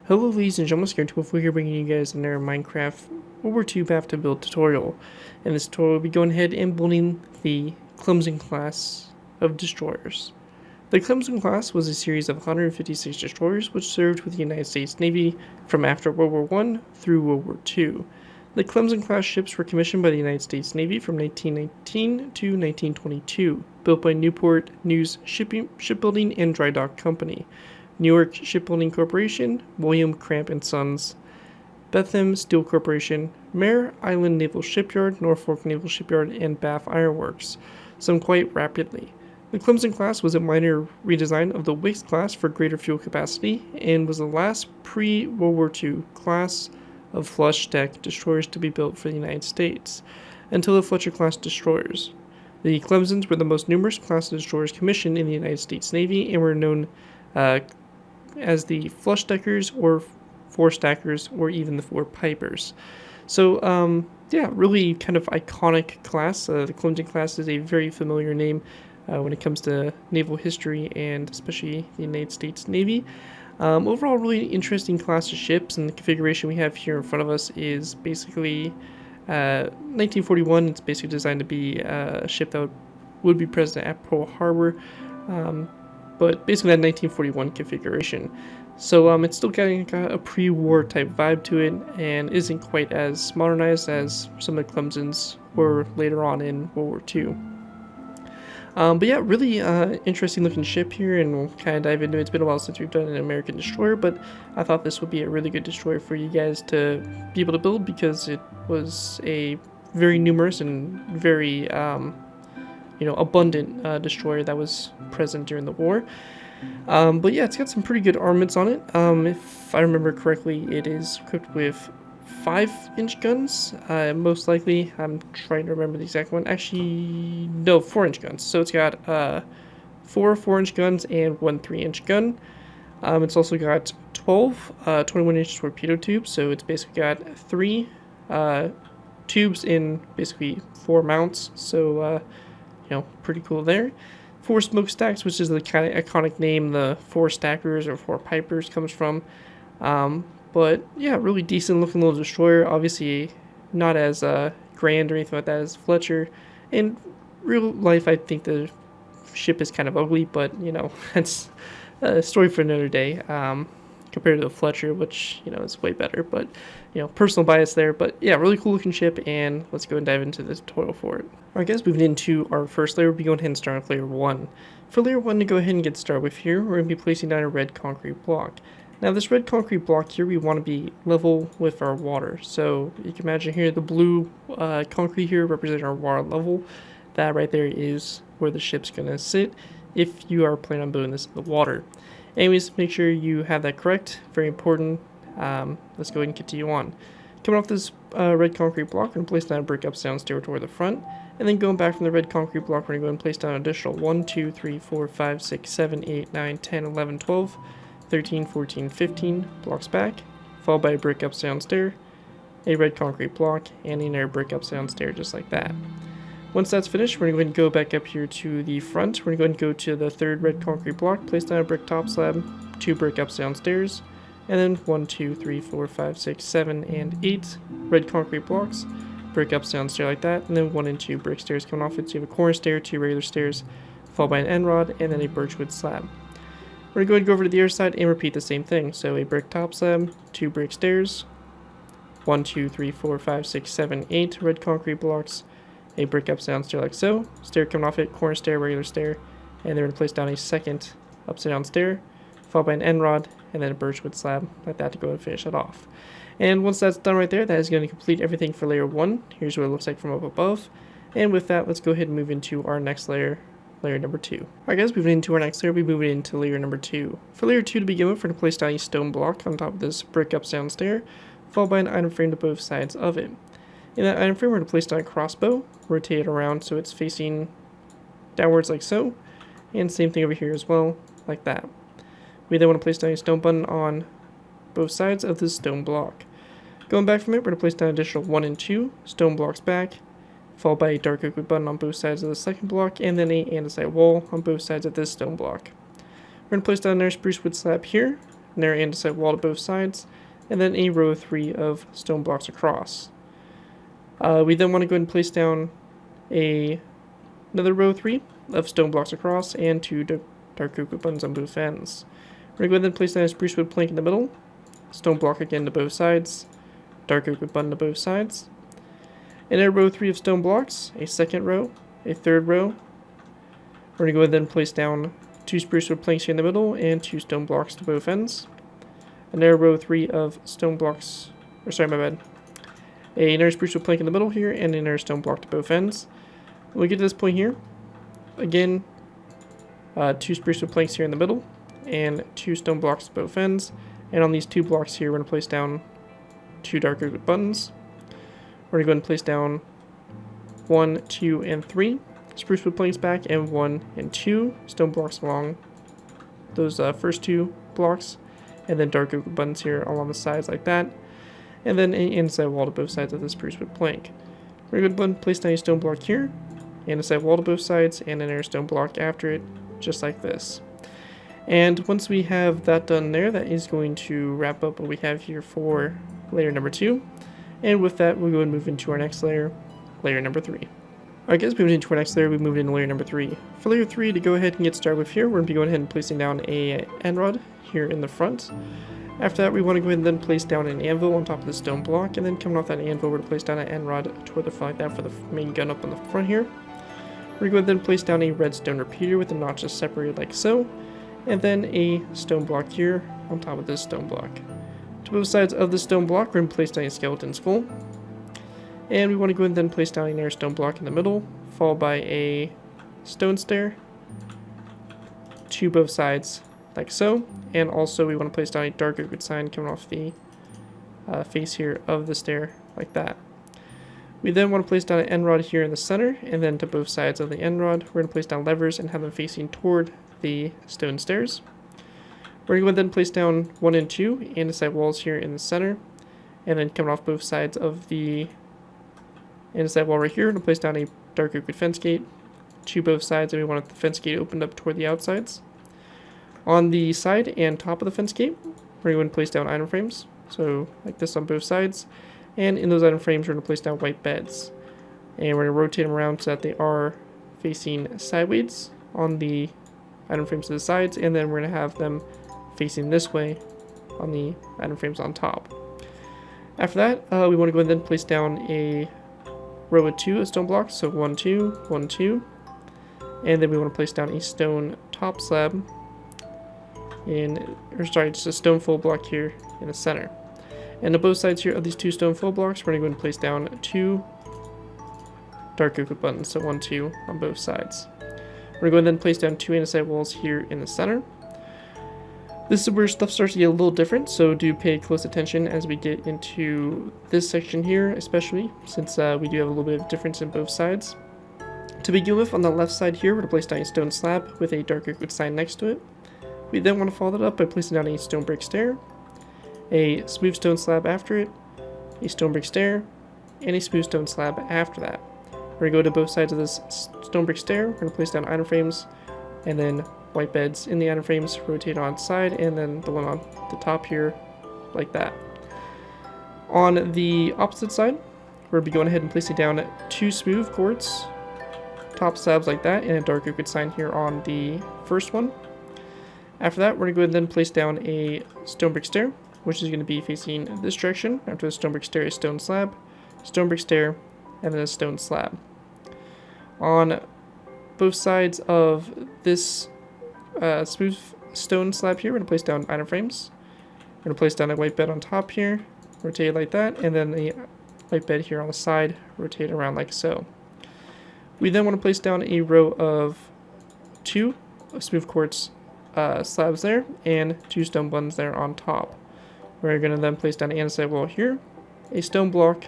Hello ladies and gentlemen, Scared204 here bringing you guys another Minecraft World War II Path to Build tutorial. In this tutorial we'll be going ahead and building the Clemson-Class of destroyers. The Clemson-Class was a series of 156 destroyers which served with the United States Navy from after World War I through World War II. The Clemson-Class ships were commissioned by the United States Navy from 1919 to 1922, built by Newport News Shipbuilding and Dry Dock Company, Newark Shipbuilding Corporation, William Cramp & Sons, Bethlehem Steel Corporation, Mare Island Naval Shipyard, Norfolk Naval Shipyard, and Bath Iron Works, some quite rapidly. The Clemson-Class was a minor redesign of the Wicks-class for greater fuel capacity and was the last pre-World War II class of flush-deck destroyers to be built for the United States, until the Fletcher-class destroyers. The Clemsons were the most numerous class of destroyers commissioned in the United States Navy and were known as the flush deckers or four stackers or even the four pipers. So yeah, really kind of iconic class. The Clemson-Class is a very familiar name when it comes to naval history and especially the United States Navy. Overall, really interesting class of ships, and the configuration we have here in front of us is basically 1941. It's basically designed to be a ship that would be present at Pearl Harbor. But basically that 1941 configuration. So it's still got a pre-war type vibe to it and isn't quite as modernized as some of the Clemsons were later on in World War II. But yeah, really interesting looking ship here, and we'll kind of dive into it. It's been a while since we've done an American destroyer, but I thought this would be a really good destroyer for you guys to be able to build because it was a very numerous and very abundant destroyer that was present during the war. But yeah, it's got some pretty good armaments on it. If I remember correctly, it is equipped with 5-inch guns, most likely. I'm trying to remember the exact one. Actually, no, 4-inch guns. So it's got 4 4-inch guns and 1 3-inch gun. It's also got 12 21-inch torpedo tubes, so it's basically got 3 tubes in basically 4 mounts, so pretty cool there. 4 smokestacks, which is the kind of iconic name the 4 stackers or 4 pipers comes from. But yeah, really decent looking little destroyer. Obviously not as grand or anything like that as Fletcher. In real life, I think the ship is kind of ugly, but that's a story for another day. Compared to the Fletcher, which is way better, but personal bias there. But yeah, really cool looking ship, and let's go and dive into this tutorial for it. Alright guys, moving into our first layer, we'll be going ahead and start with layer 1. For layer 1 to go ahead and get started with here, we're going to be placing down a red concrete block. Now this red concrete block here, we want to be level with our water. So you can imagine here the blue concrete here representing our water level. That right there is where the ship's going to sit if you are planning on building this in the water. Anyways, make sure you have that correct. Very important. Let's go ahead and continue on. Coming off this red concrete block, we're going to place down a brick upside down stair toward the front. And then going back from the red concrete block, we're going to go and place down an additional 1, 2, 3, 4, 5, 6, 7, 8, 9, 10, 11, 12, 13, 14, 15 blocks back, followed by a brick upside down stair, a red concrete block, and another brick upside down stair just like that. Once that's finished, we're going to go back up here to the front. We're going to go to the third red concrete block, place down a brick top slab, 2 brick upside down stairs, and then 1, 2, 3, 4, 5, 6, 7, and 8 red concrete blocks, brick upside down stair like that, and then 1 and 2 brick stairs coming off it. So you have a corner stair, 2 regular stairs, followed by an end rod, and then a birchwood slab. We're going to go over to the other side and repeat the same thing. So a brick top slab, 2 brick stairs, 1, 2, 3, 4, 5, 6, 7, 8 red concrete blocks, a brick upside down stair like so, stair coming off it, corner stair, regular stair, and they're going to place down a second upside down stair, followed by an end rod, and then a birchwood slab like that to go and finish it off. And once that's done right there, that is going to complete everything for layer 1. Here's what it looks like from up above. And with that, let's go ahead and move into our next layer, layer number 2. Alright guys, moving into our next layer, we'll be moving into layer number 2. For layer 2 to begin with, we're going to place down a stone block on top of this brick upside down stair, followed by an item frame to both sides of it. In that item frame, we're going to place down a crossbow, rotate it around so it's facing downwards like so, and same thing over here as well, like that. We then want to place down a stone button on both sides of this stone block. Going back from it, we're going to place down additional 1 and 2 stone blocks back, followed by a dark oak wood button on both sides of the second block, and then a andesite wall on both sides of this stone block. We're going to place down another spruce wood slab here, narrow andesite wall to both sides, and then a row of 3 of stone blocks across. We then want to go ahead and place down another row of 3 of stone blocks across and 2 dark oak buttons on both ends. We're going to go ahead and place down a spruce wood plank in the middle, stone block again to both sides, dark oak button to both sides. In a row 3 of stone blocks, a second row, a third row. We're going to go ahead and place down 2 spruce wood planks here in the middle and 2 stone blocks to both ends. Another row 3 of stone blocks, another spruce wood plank in the middle here and another stone block to both ends. When we get to this point here, again, 2 spruce wood planks here in the middle and 2 stone blocks to both ends. And on these 2 blocks here, we're going to place down 2 dark oak buttons. We're going to go ahead and place down 1, 2, and 3 spruce wood planks back, and 1 and 2 stone blocks along those first 2 blocks, and then dark oak buttons here along the sides like that, and then an inside wall to both sides of the spruce wood plank. We're going to go ahead and place down a stone block here, and a side wall to both sides, and another stone block after it, just like this. And once we have that done there, that is going to wrap up what we have here for layer number 2. And with that, we'll go and move into our next layer, layer number 3. Alright guys, moving into our next layer, we moved into layer number 3. For layer 3, to go ahead and get started with here, we're going to be going ahead and placing down a end rod here in the front. After that, we want to go ahead and then place down an anvil on top of the stone block, and then coming off that anvil, we're going to place down an end rod toward the front like that for the main gun up on the front here. We're going to then place down a redstone repeater with the notches separated like so, and then a stone block here on top of this stone block. To both sides of the stone block, we're going to place down a skeleton skull. And we want to go ahead and then place down another stone block in the middle, followed by a stone stair to both sides, like so. And also we want to place down a dark oak sign coming off the face here of the stair, like that. We then want to place down an end rod here in the center, and then to both sides of the end rod, we're going to place down levers and have them facing toward the stone stairs. We're going to then place down 1 and 2 andesite walls here in the center, and then coming off both sides of the andesite wall right here, we're going to place down a dark oak fence gate to both sides, and we want the fence gate opened up toward the outsides. On the side and top of the fence gate, we're going to place down item frames, so like this on both sides, and in those item frames, we're going to place down white beds. And we're going to rotate them around so that they are facing sideways on the item frames to the sides, and then we're going to have them facing this way on the item frames on top. After that, we want to go ahead and then place down a row of 2 of stone blocks, so 1, 2, 1, 2, and then we want to place down a stone top slab just a stone full block here in the center. And on both sides here of these 2 stone full blocks, we're going to go ahead and place down 2 dark oak buttons, so 1, 2 on both sides. We're going to then place down 2 andesite walls here in the center. This is where stuff starts to get a little different, so do pay close attention as we get into this section here, especially since we do have a little bit of difference in both sides. To begin with, on the left side here, we're going to place down a stone slab with a dark oak sign next to it. We then want to follow that up by placing down a stone brick stair, a smooth stone slab after it, a stone brick stair, and a smooth stone slab after that. We're going to go to both sides of this stone brick stair, we're going to place down item frames, and then white beds in the item frames, rotate on its side, and then the one on the top here, like that. On the opposite side, we're going to be going ahead and placing down 2 smooth quartz top slabs like that, and a dark oak sign here on the first one. After that, we're going to go ahead and then place down a stone brick stair, which is going to be facing this direction. After the stone brick stair, a stone slab, stone brick stair, and then a stone slab. On both sides of this smooth stone slab here, we're going to place down item frames. We're going to place down a white bed on top here, rotate it like that, and then a white bed here on the side, rotate around like so. We then want to place down a row of 2 smooth quartz slabs there, and 2 stone buttons there on top. We're going to then place down an andesite wall here, a stone block,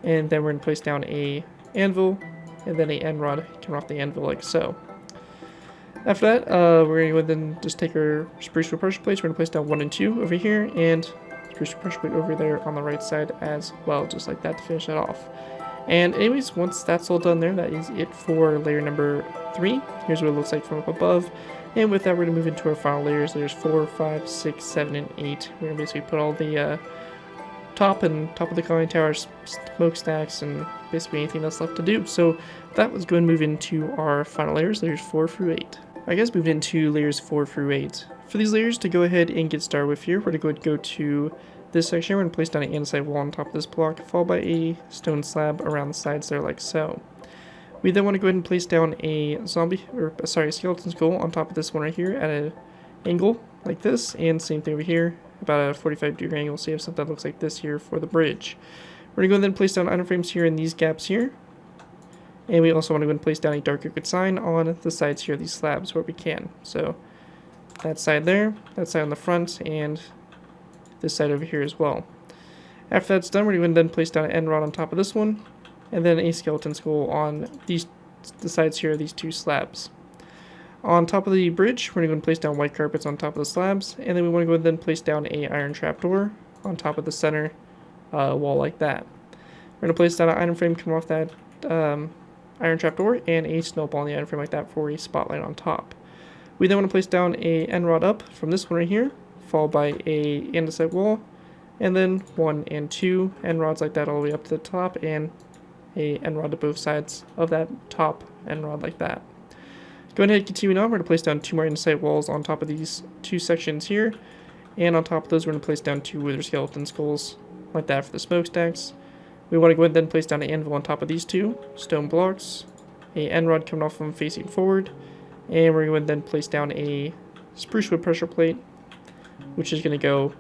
and then we're going to place down a anvil, and then a end rod coming off the anvil like so. After that, we're going to go ahead and just take our spruce wood pressure plates. We're going to place down 1 and 2 over here, and spruce wood pressure plate over there on the right side as well, just like that to finish that off. And anyways, once that's all done there, that is it for layer number 3. Here's what it looks like from up above. And with that, we're going to move into our final layers. Layers 4, 5, 6, 7, and 8. We're going to basically put all the top of the conning towers, smokestacks, and basically anything that's left to do. So that was going to move into our final layers, layers 4 through 8. I guess moved into layers 4 through 8. For these layers to go ahead and get started with here, we're going to go to this section. We're going to place down an andesite wall on top of this block, followed by a stone slab around the sides there like so. We then want to go ahead and place down a skeleton skull on top of this one right here at an angle like this, and same thing over here, about a 45-degree angle, so you have something that looks like this here for the bridge. We're going to go ahead and place down item frames here in these gaps here, and we also want to go ahead and place down a dark oak sign on the sides here of these slabs where we can. So that side there, that side on the front, and this side over here as well. After that's done, we're going to then place down an end rod on top of this one, and then a skeleton skull on the sides here of these two slabs. On top of the bridge, we're going to place down white carpets on top of the slabs, and then we want to go ahead and then place down a iron trapdoor on top of the center wall like that. We're going to place down an item frame come off that iron trapdoor, and a snowball on the item frame like that for a spotlight on top. We then want to place down a end rod up from this one right here, followed by a andesite wall, and then 1 and 2 end rods like that all the way up to the top, and a end rod to both sides of that top end rod like that. Going ahead and continuing on, we're going to place down 2 more andesite walls on top of these 2 sections here, and on top of those we're going to place down 2 wither skeleton skulls like that for the smokestacks. We want to go ahead and then place down an anvil on top of these 2 stone blocks, a end rod coming off them facing forward, and we're going to then place down a spruce wood pressure plate, which is going to go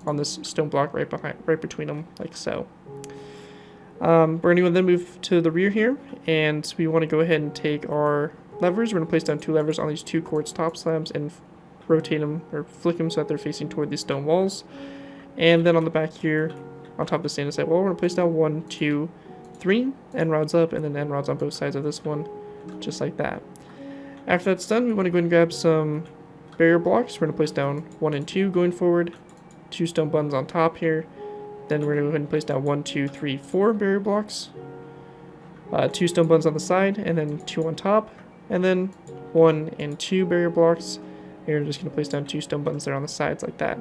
on this stone block right between them like so. We're going to then move to the rear here, and we want to go ahead and take our levers. We're going to place down 2 levers on these 2 quartz top slabs and rotate them or flick them so that they're facing toward these stone walls. And then on the back here, on top of the andesite wall, we're going to place down 1, 2, 3 end rods up, and then end rods on both sides of this one, just like that. After that's done, we want to go ahead and grab some barrier blocks. We're going to place down 1 and 2 going forward, 2 stone buttons on top here. Then we're going to go ahead and place down 1, 2, 3, 4 barrier blocks, 2 stone buttons on the side, and then 2 on top, and then 1 and 2 barrier blocks. And we're just going to place down 2 stone buttons there on the sides like that.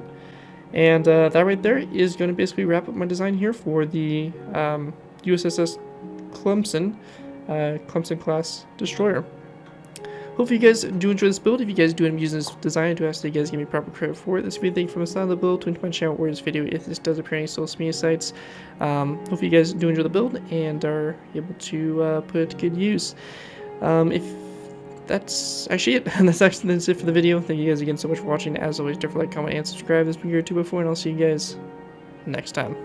And that right there is going to basically wrap up my design here for the USS Clemson-Class destroyer. Hopefully you guys do enjoy this build. If you guys do end up using this design, I do ask that you guys give me proper credit for it. This will be a thing from the side of the build to my channel or this video if this does appear on any social media sites. Hopefully you guys do enjoy the build and are able to put it to good use. If that's actually it, that's it for the video. Thank you guys again so much for watching. As always, don't forget to like, comment, and subscribe. This has been your 2x4, and I'll see you guys next time.